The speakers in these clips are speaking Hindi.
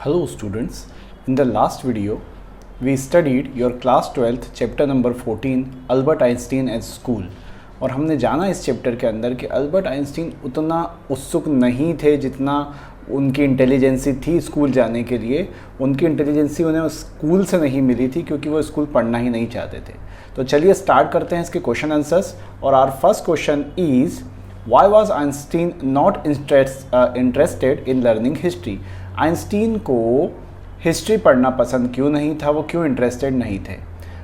Hello students, in the last video we studied your class 12th chapter number 14 Albert Einstein as school. और हमने जाना इस चैप्टर के अंदर कि अल्बर्ट आइंस्टीन उतना उत्सुक नहीं थे जितना उनकी इंटेलिजेंसी थी स्कूल जाने के लिए। उनकी इंटेलिजेंसी उन्हें स्कूल से नहीं मिली थी क्योंकि वो स्कूल पढ़ना ही नहीं चाहते थे। तो चलिए स्टार्ट करते हैं इसके क्वेश्चन आंसर्स। और our first question is why was Einstein not interested in learning history. Einstein को हिस्ट्री पढ़ना पसंद क्यों नहीं था, वो क्यों इंटरेस्टेड नहीं थे।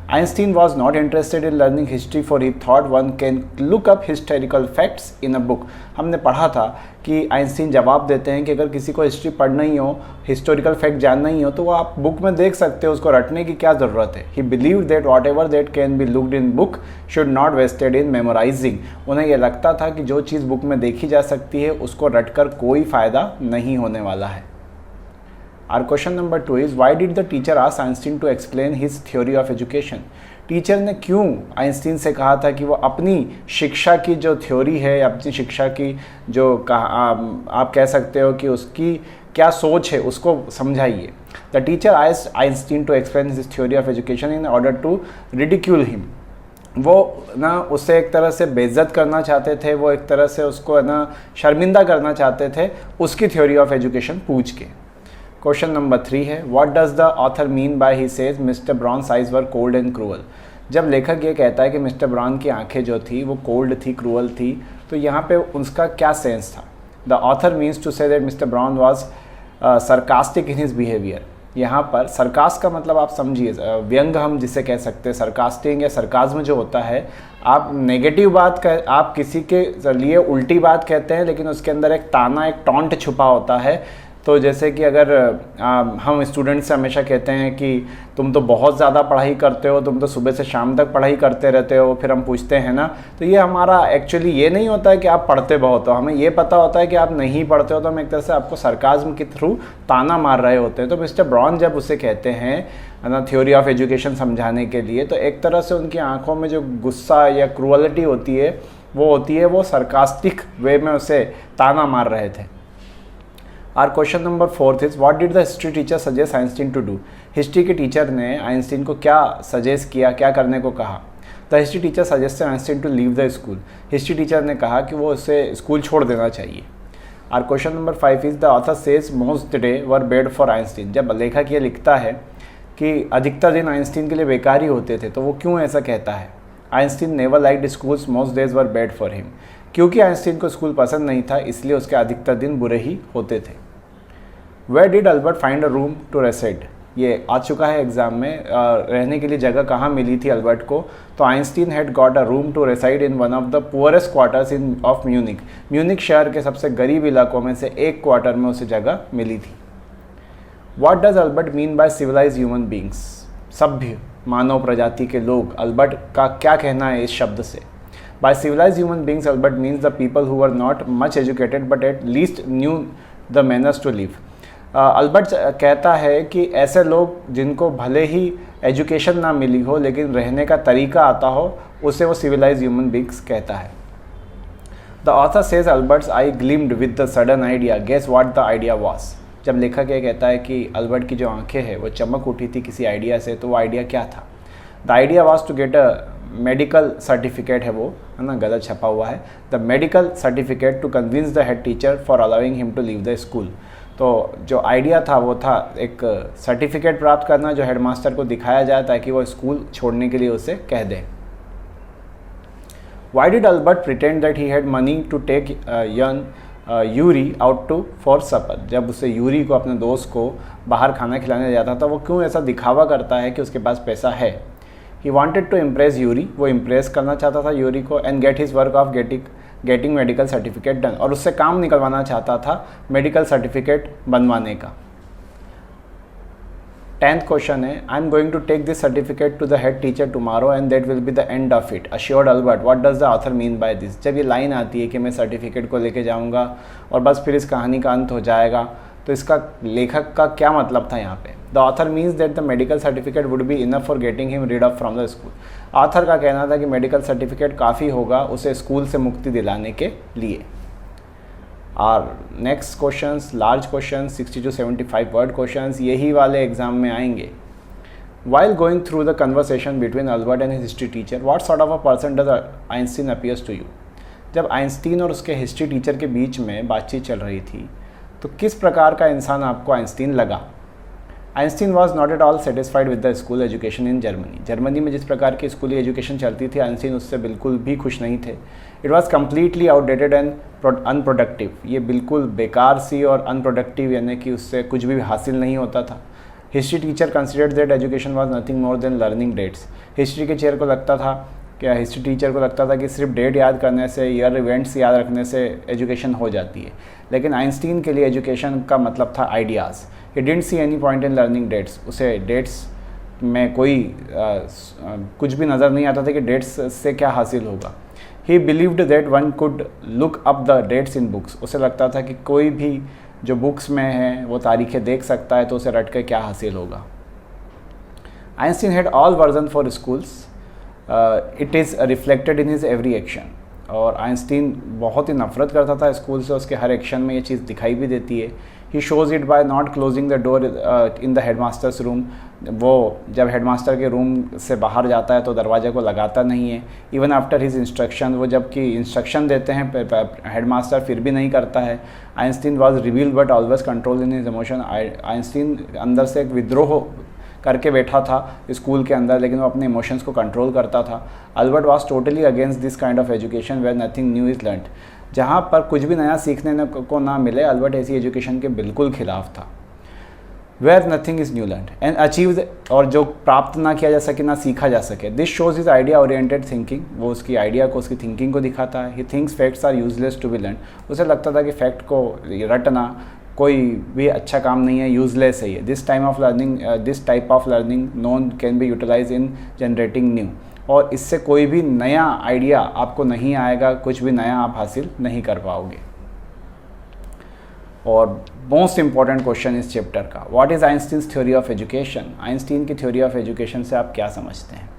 Einstein was not interested in learning history for he thought one can look up historical facts in a book. हमने पढ़ा था कि आइंस्टीन जवाब देते हैं कि अगर किसी को हिस्ट्री पढ़ना ही हो, हिस्टोरिकल फैक्ट जानना ही हो, तो वो आप बुक में देख सकते हो, उसको रटने की क्या ज़रूरत है। He believe that whatever that can be looked in book should not wasted in memorising. उन्हें यह लगता था कि जो चीज़ बुक में देखी जा सकती है उसको रटकर कोई फ़ायदा नहीं होने वाला है। Our question number 2 is why did the teacher ask Einstein to explain his theory of education? Teacher ने क्यों आइंस्टीन से कहा था कि वो अपनी शिक्षा की जो थ्योरी है, अपनी शिक्षा की जो आप कह सकते हो कि उसकी क्या सोच है उसको समझाइए। The teacher asked Einstein to explain his theory of education in order to ridicule him. वो ना उससे एक तरह से बेइज्जत करना चाहते थे, वो एक तरह से उसको ना शर्मिंदा करना चाहते थे उसकी थ्योरी ऑफ एजुकेशन पूछ के। क्वेश्चन नंबर 3 है what does the author mean by he says Mr Brown's eyes were cold and cruel. जब लेखक ये कहता है कि मिस्टर ब्राउन की आंखें जो थी वो कोल्ड थी, क्रूअल थी, तो यहाँ पे उसका क्या सेंस था। The author means to say that Mr Brown was sarcastic in his behaviour. यहाँ पर सरकास्ट का मतलब आप समझिए व्यंग हम जिसे कह सकते हैं। सरकास्टिंग या सरकाज्म जो होता है, आप नेगेटिव बात आप किसी के लिए उल्टी बात कहते हैं लेकिन उसके अंदर एक ताना, एक टॉन्ट छुपा होता है। तो जैसे कि अगर हम स्टूडेंट से हमेशा कहते हैं कि तुम तो बहुत ज़्यादा पढ़ाई करते हो, तुम तो सुबह से शाम तक पढ़ाई करते रहते हो, फिर हम पूछते हैं ना, तो ये हमारा एक्चुअली ये नहीं होता है कि आप पढ़ते बहुत हो, हमें ये पता होता है कि आप नहीं पढ़ते हो, तो हम एक तरह से आपको सरकाज्म के थ्रू ताना मार रहे होते हैं। तो मिस्टर ब्राउन जब उसे कहते हैं ना थ्योरी ऑफ एजुकेशन समझाने के लिए, तो एक तरह से उनकी आंखों में जो गुस्सा या क्रूअलिटी होती है वो सरकास्टिक वे में उसे ताना मार रहे थे। Our question number 4 is what did the history teacher suggest Einstein to do. History के टीचर ने आइंस्टीन को क्या सजेस्ट किया, क्या करने को कहा। The history teacher suggested Einstein to leave the school. History teacher ने कहा कि वो उसे स्कूल छोड़ देना चाहिए। Our question number 5 is the author says most day were bad for Einstein. जब लेखक ये लिखता है कि अधिकतर दिन आइंस्टीन के लिए बेकार ही होते थे, तो वो क्यों ऐसा कहता है। Einstein never liked schools, most days were bad for him. क्योंकि आइंस्टीन को स्कूल पसंद नहीं था, इसलिए उसके अधिकतर दिन बुरे ही होते थे। Where did Albert find a room to reside. ये आ चुका है एग्जाम में, रहने के लिए जगह कहाँ मिली थी अल्बर्ट को। तो Einstein had got a room to reside in one of the poorest quarters in of Munich. Munich शहर के सबसे गरीब इलाकों में से एक क्वार्टर में उसे जगह मिली थी। What does Albert mean by civilise human beings. सभ्य मानव प्रजाति के लोग, अल्बर्ट का क्या कहना है इस शब्द से। By civilise human beings Albert means the people who were not much educated but at least knew the manners to live. Albert कहता है कि ऐसे लोग जिनको भले ही एजुकेशन ना मिली हो लेकिन रहने का तरीका आता हो, उसे वो सिविलाइज ह्यूमन बींग्स कहता है। The author says Albert's eye gleamed with the sudden idea, guess what the idea was. जब लेखक ये कहता है कि अल्बर्ट की जो आंखें हैं वो चमक उठी थी किसी आइडिया से, तो वो आइडिया क्या था। The idea was to get a medical certificate है, वो है ना, गलत छपा हुआ है। The medical certificate to convince the head teacher for allowing him to leave the school. तो जो आइडिया था वो था एक सर्टिफिकेट प्राप्त करना जो हेडमास्टर को दिखाया जाए ताकि वो स्कूल छोड़ने के लिए उसे कह दे। Why did Albert pretend that he had money to take Yuri out to for supper. जब उसे यूरी को, अपने दोस्त को, बाहर खाना खिलाने जाता था, वो क्यों ऐसा दिखावा करता है कि उसके पास पैसा है। He wanted to impress Yuri, वो इम्प्रेस करना चाहता था यूरी को, and get his work of getting medical certificate done, और उससे काम निकलवाना चाहता था मेडिकल सर्टिफिकेट बनवाने का। 10th क्वेश्चन है I am going to take this certificate to the head teacher tomorrow and that will be the end of it, assured Albert. What does the author mean by this. जब ये लाइन आती है कि मैं सर्टिफिकेट को लेके जाऊंगा और बस फिर इस कहानी का अंत हो जाएगा, तो इसका लेखक का क्या मतलब था यहाँ पे। The author means that the medical certificate would be enough for getting him read of from the school. Author का कहना था कि मेडिकल सर्टिफिकेट काफ़ी होगा उसे स्कूल से मुक्ति दिलाने के लिए। और next questions, large questions, 60 to 75 word questions यही वाले एग्जाम में आएंगे. While going through the conversation between Albert and his history teacher, what sort of a person does Einstein appears to you? जब आइंस्टीन और उसके हिस्ट्री टीचर के बीच में बातचीत चल रही थी तो किस प्रकार का इंसान आपको आइंस्टीन लगा? Einstein was not at all satisfied with the school education in Germany. Germany में जिस प्रकार की स्कूली एजुकेशन चलती थी आइंस्टीन उससे बिल्कुल भी खुश नहीं थे. It was completely outdated and unproductive. ये बिल्कुल बेकार सी और अनप्रोडक्टिव, यानी कि उससे कुछ भी हासिल नहीं होता था. History teacher considered that education was nothing more than learning dates. History के टीचर को लगता था कि सिर्फ डेट याद करने से, ईयर इवेंट्स याद रखने से एजुकेशन हो जाती है. लेकिन आइंस्टीन के लिए एजुकेशन का मतलब था ideas. He didn't see any point in learning dates. उसे डेट्स में कोई कुछ भी नज़र नहीं आता था कि डेट्स से क्या हासिल होगा. He believed that one could look up the dates in books. उसे लगता था कि कोई भी जो बुक्स में है वो तारीखें देख सकता है तो उसे रट के क्या हासिल होगा. Einstein had all version for schools. It is reflected in his every action. और आइंस्टीन बहुत ही नफरत करता था स्कूल से. उसके हर एक्शन में ये चीज़ दिखाई भी देती है. He shows it by not closing the door in the headmaster's room. वो जब हेडमास्टर के रूम से बाहर जाता है तो दरवाजे को लगाता नहीं है. इवन आफ्टर हिज इंस्ट्रक्शन, वो जबकि इंस्ट्रक्शन देते हैं हेडमास्टर फिर भी नहीं करता है. Einstein was revealed but always control in his emotion. Einstein अंदर से एक विद्रोह करके बैठा था स्कूल के अंदर, लेकिन वो अपने इमोशंस को कंट्रोल करता था. Albert was totally against this kind of education where nothing new is learned. जहाँ पर कुछ भी नया सीखने को ना मिले, अल्बर्ट ऐसी एजुकेशन के बिल्कुल खिलाफ था. Where nothing is new learned and achieve, और जो प्राप्त ना किया जा सके, ना सीखा जा सके. This shows is idea oriented thinking. वो उसकी आइडिया को, उसकी थिंकिंग को दिखाता है. He thinks facts are useless to be learn. उसे लगता था कि फैक्ट को रटना कोई भी अच्छा काम नहीं है, यूजलेस है ये. This type of learning none can be utilize in generating new. और इससे कोई भी नया आइडिया आपको नहीं आएगा, कुछ भी नया आप हासिल नहीं कर पाओगे. और मोस्ट इंपॉर्टेंट क्वेश्चन इस चैप्टर का, what is Einstein's theory of education? Einstein की थ्योरी ऑफ एजुकेशन से आप क्या समझते हैं?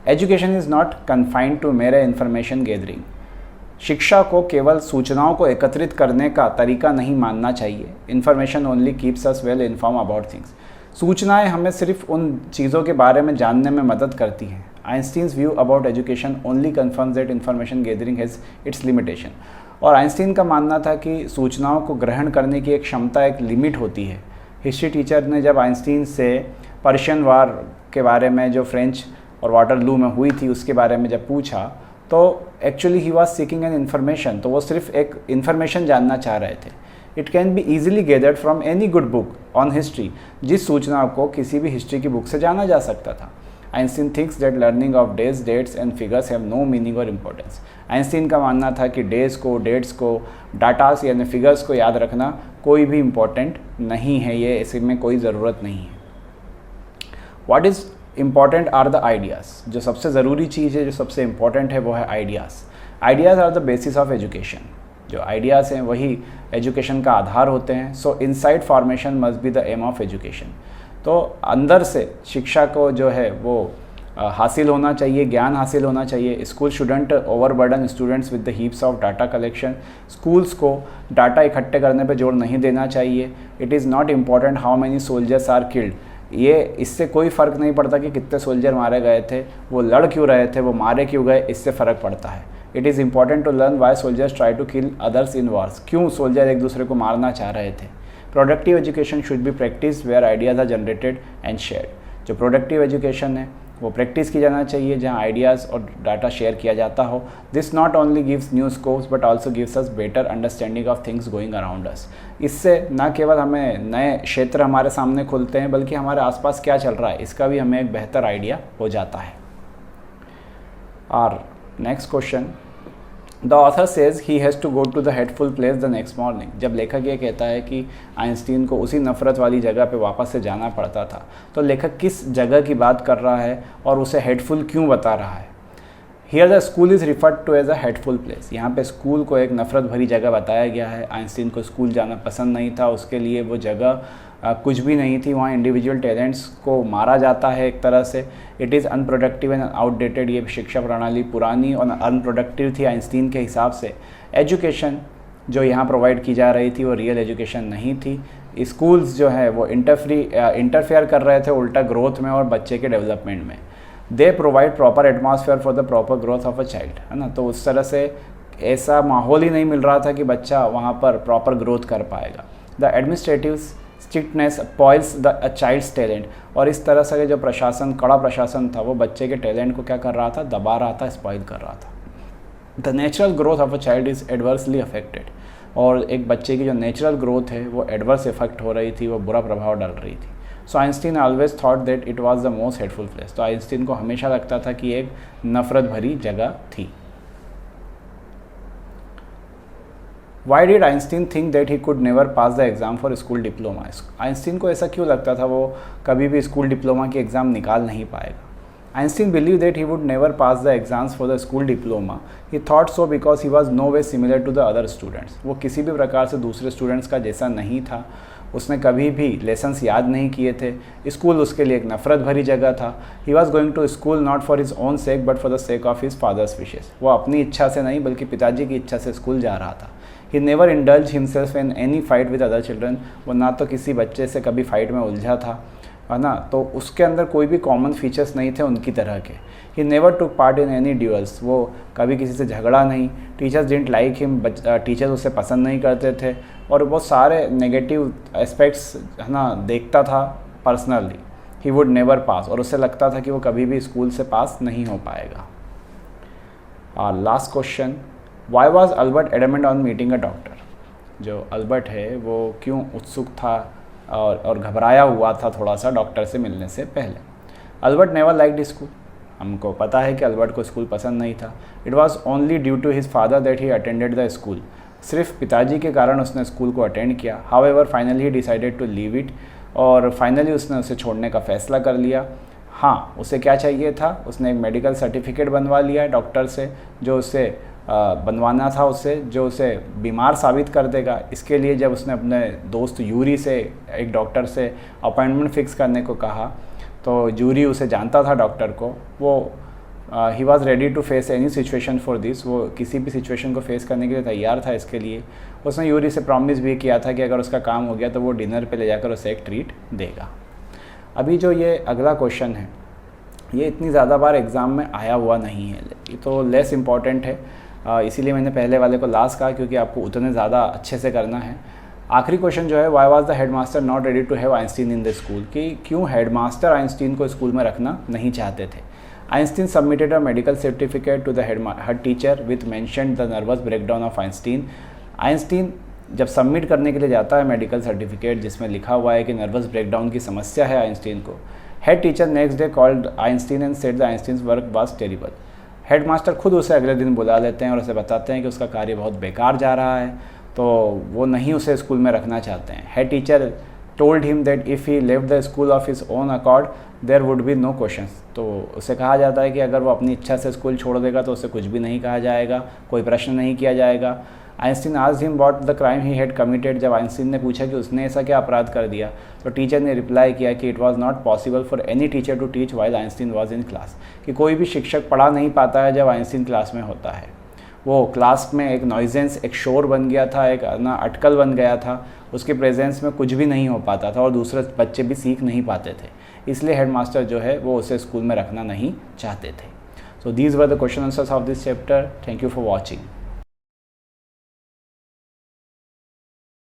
Education is not confined to mere information gathering. शिक्षा को केवल सूचनाओं को एकत्रित करने का तरीका नहीं मानना चाहिए. Information only keeps us well inform about things. सूचनाएं हमें सिर्फ उन चीज़ों के बारे में जानने में मदद करती हैं. Einstein's view about education only confirms that information gathering has its limitation. और आइंस्टीन का मानना था कि सूचनाओं को ग्रहण करने की एक क्षमता, एक लिमिट होती है. हिस्ट्री टीचर ने जब आइंस्टीन से पर्शियन वार के बारे में, जो फ्रेंच और वाटरलू में हुई थी, उसके बारे में जब पूछा तो actually he was seeking an information. तो वो सिर्फ एक इन्फॉर्मेशन जानना चाह रहे थे. It can be easily gathered from any good book on history. जिस सूचना को किसी भी हिस्ट्री की बुक से जाना जा सकता था. Einstein thinks that learning of days, dates and figures have no meaning और इम्पोर्टेंस. आइंस्टीन का मानना था कि डेज को, डेट्स को, डाटास यानी फिगर्स को याद रखना कोई भी इम्पोर्टेंट नहीं है. ये इसमें कोई ज़रूरत नहीं है. What is important are the ideas. जो सबसे ज़रूरी चीज़ है, जो सबसे इम्पॉर्टेंट है, वो है ideas. Ideas are the basis of education. जो आइडियाज़ हैं वही एजुकेशन का आधार होते हैं. So inside formation must be the aim of education. तो अंदर से शिक्षा को जो है वो हासिल होना चाहिए, ज्ञान हासिल होना चाहिए. School shouldn't overburden students with the heaps of data collection. Schools को डाटा इकट्ठे करने पर जोर नहीं देना चाहिए. It is not important how many soldiers are killed. ये इससे कोई फ़र्क नहीं पड़ता कि कितने सोल्जर मारे गए थे, वो लड़ क्यों रहे थे, वो मारे क्यों गए, इससे फ़र्क पड़ता है. It is important to learn why soldiers try to kill others in wars. क्यों सोल्जर एक दूसरे को मारना चाह रहे थे. Productive education should be practice where ideas are generated and shared. जो प्रोडक्टिव एजुकेशन है वो प्रैक्टिस की जाना चाहिए जहाँ आइडियाज़ और डाटा शेयर किया जाता हो. This not only gives new scopes but also gives us better understanding of things going around us. इससे न केवल हमें नए क्षेत्र हमारे सामने खुलते हैं, बल्कि हमारे आसपास क्या चल रहा है इसका भी हमें एक बेहतर आइडिया हो जाता है. और next question, the author says he has to go to the hateful place the next morning. जब लेखक ये कहता है कि आइंस्टीन को उसी नफ़रत वाली जगह पे वापस से जाना पड़ता था, तो लेखक किस जगह की बात कर रहा है और उसे हेटफुल क्यों बता रहा है. Here the school is referred to as a hateful place. यहाँ पे स्कूल को एक नफ़रत भरी जगह बताया गया है. आइंस्टीन को स्कूल जाना पसंद नहीं था, उसके लिए वो जगह कुछ भी नहीं थी. वहाँ इंडिविजुअल टैलेंट्स को मारा जाता है एक तरह से. It is unproductive and outdated. ये शिक्षा प्रणाली पुरानी और अनप्रोडक्टिव थी आइंस्टीन के हिसाब से. एजुकेशन जो यहाँ प्रोवाइड की जा रही थी वो रियल एजुकेशन नहीं थी। स्कूल्स जो है वो इंटरफेयर कर रहे थे उल्टा ग्रोथ में और बच्चे के डेवलपमेंट में। They provide proper atmosphere for the proper growth of a child, है ना। तो उस तरह से ऐसा माहौल ही नहीं मिल रहा था कि बच्चा वहाँ पर प्रॉपर ग्रोथ कर पाएगा। The administrative strictness spoils the child's talent, और इस तरह से जो प्रशासन, कड़ा प्रशासन था, वो बच्चे के टैलेंट को क्या कर रहा था, दबा रहा था, स्पॉइल कर रहा था। The natural growth of a child is adversely affected, और एक बच्चे की जो नेचुरल ग्रोथ है वो एडवर्स इफेक्ट हो रही थी, वो बुरा प्रभाव डाल रही थी। So Einstein always thought that it was the most hateful place. तो आइंस्टीन को हमेशा लगता था कि एक नफरत भरी जगह थी। Why did Einstein think that he could never pass the exam for school diploma? Einstein को ऐसा क्यों लगता था वो कभी भी स्कूल डिप्लोमा की एग्ज़ाम निकाल नहीं पाएगा? Einstein believed that he would never pass the exams for the school diploma. He thought so because he was no way similar to the other students. वो किसी भी प्रकार से दूसरे स्टूडेंट्स का जैसा नहीं था, उसने कभी भी लेसन्स याद नहीं किए थे, स्कूल उसके लिए एक नफरत भरी जगह था। He was going to school not for his own sake but for the sake of his father's wishes. वो अपनी इच्छा से नहीं बल्कि पिताजी की इच्छा से स्कूल जा रहा था। He never indulged himself in any fight with other children. वो ना तो किसी बच्चे से कभी फाइट में उलझा था, है ना, तो उसके अंदर कोई भी कॉमन फीचर्स नहीं थे उनकी तरह के। He never took part in any duels, वो कभी किसी से झगड़ा नहीं। Teachers didn't like him, teachers उसे पसंद नहीं करते थे, और बहुत सारे नेगेटिव एस्पेक्ट्स, है ना, देखता था पर्सनली। ही वुड नेवर पास, और उसे लगता था कि वो कभी भी स्कूल से पास नहीं हो पाएगा। Last question, why was Albert adamant on meeting a doctor? जो अल्बर्ट है वो क्यों उत्सुक था और घबराया हुआ था थोड़ा सा डॉक्टर से मिलने से पहले? अल्बर्ट नेवर लाइक्ड स्कूल, हमको पता है कि अल्बर्ट को स्कूल पसंद नहीं था। It was only due to his father that he attended the school, सिर्फ पिताजी के कारण उसने स्कूल को अटेंड किया। However finally he decided to leave it, और फाइनली उसने उसे छोड़ने का फ़ैसला कर लिया। हाँ, उसे क्या चाहिए था, उसने एक मेडिकल सर्टिफिकेट बनवा लिया डॉक्टर से, जो उसे बनवाना था उससे, जो उसे बीमार साबित कर देगा। इसके लिए जब उसने अपने दोस्त यूरी से, एक डॉक्टर से अपॉइंटमेंट फ़िक्स करने को कहा, तो यूरी उसे जानता था डॉक्टर को, वो he was ready to face any situation for this, वो किसी भी सिचुएशन को फेस करने के लिए तैयार था। इसके लिए उसने यूरी से प्रॉमिस भी किया था कि अगर उसका काम हो गया तो वो डिनर पे ले जाकर उसे एक ट्रीट देगा। अभी जो ये अगला क्वेश्चन है, ये इतनी ज़्यादा बार एग्ज़ाम में आया हुआ नहीं है, ये तो लेस इम्पॉर्टेंट है, इसीलिए मैंने पहले वाले को लास्ट कहा, क्योंकि आपको उतने ज़्यादा अच्छे से करना है। आखिरी क्वेश्चन जो है, why was the headmaster not ready to have Einstein in the school? कि क्यों हेडमास्टर आइंस्टीन को स्कूल में रखना नहीं चाहते थे? Einstein submitted a medical certificate to the head teacher with mentioned the nervous breakdown of Einstein. Einstein जब सबमिट करने के लिए जाता है मेडिकल सर्टिफिकेट जिसमें लिखा हुआ है कि नर्वस ब्रेकडाउन की समस्या है आइंस्टीन को, head teacher next day called Einstein and said the Einstein's work was terrible. Headmaster खुद उसे अगले दिन बुला लेते हैं और उसे बताते हैं कि उसका कार्य बहुत बेकार जा रहा है, तो वो नहीं उसे स्कूल में रखना चाहते हैं। Head teacher told him that if he left the school of his own accord there would be no questions. तो उसे कहा जाता है कि अगर वो अपनी इच्छा से स्कूल छोड़ देगा तो उसे कुछ भी नहीं कहा जाएगा, कोई प्रश्न नहीं किया जाएगा। Einstein asked him what the crime he had committed. जब आइंस्टीन ने पूछा कि उसने ऐसा क्या अपराध कर दिया, तो टीचर ने रिप्लाई किया कि it was not possible for any teacher to teach while Einstein was in class, कि कोई भी शिक्षक पढ़ा नहीं पाता है जब आइंस्टीन क्लास में होता है। वो क्लास में एक नॉइजेंस, एक शोर बन गया था, एक ना अटकल बन गया था, उसके प्रेजेंस में कुछ भी नहीं हो पाता था और दूसरे बच्चे भी सीख नहीं पाते थे, इसलिए हेडमास्टर जो है वो उसे स्कूल में रखना नहीं चाहते थे। So these were the question answers of this chapter. Thank you for watching.